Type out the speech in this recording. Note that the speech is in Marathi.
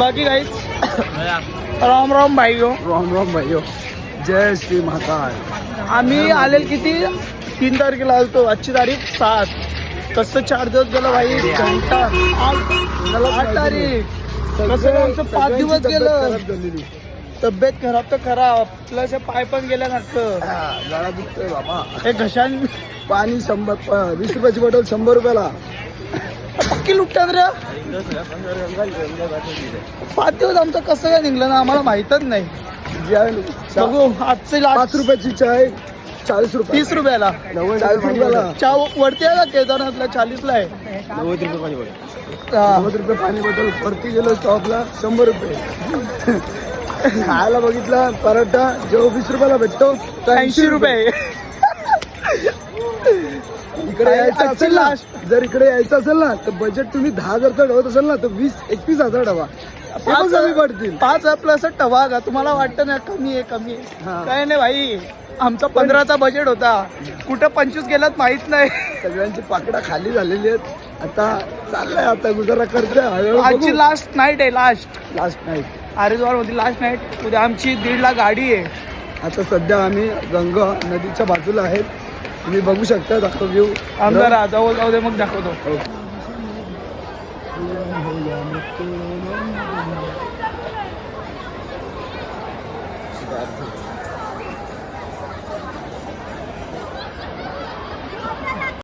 बाकी काहीच. राम राम भाईयो. राम राम भाईयो. जय श्री महाकाल. आम्ही आलेल किती 3 तारखेला आलतो. आजची तारीख 7. कसं 4 दिवस गेलं भाई. घंटा 8 तारीख. कसं आमचं 5 दिवस गेलं. तब्येत खराब तर खराब प्लस पाय पण गेल्या नसतं. गळा दुखतोय बाबा. हे घशान पाणी 20 रुपयाची बॉटल 100 रुपयाला. पक्की लुटतात रे. 5 दिवस आमचं कसं काय निघलं ना आम्हाला माहीतच नाही. बघू आजचे 5 रुपयाची चाय 40 रुपये. 30 रुपयाला 40 रुपयाला. चहा वरती आहे का केदारनाथला 40ला आहे. 90 रुपये पाणी बॉटल. 90 रुपये पाणी बॉटल. वरती गेलो स्टॉपला 100 रुपये. खायला बघितला पराठा जो 20 रुपयाला भेटतो 80 रुपये. इकडे यायचं असेल ना, जर इकडे यायचं असेल ना तर बजेट तुम्ही 10,000चा ठेवत असेल ना तर 20-21,000 ठेवा. कमी पडतील. 5 प्लस टवा का तुम्हाला वाटतं ना कमी आहे कमी आहे. हा. काय नाही भाई आमचा 15चा बजेट होता. कुठं 25 गेलात माहित नाही. सगळ्यांची पाकडा खाली झालेली आहेत. आता चाललंय आता गुजारा करतोय. आजची लास्ट नाईट आहे. लास्ट नाईट हरिद्वार मध्ये लास्ट नाईट. उद्या आमची 1.5 गाडी आहे. आता सध्या आम्ही गंगा नदीच्या बाजूला आहेत. तुम्ही बघू शकता. दाखव व्ह्यू. आमदार जवळ जाऊ दे मग दाखवतो.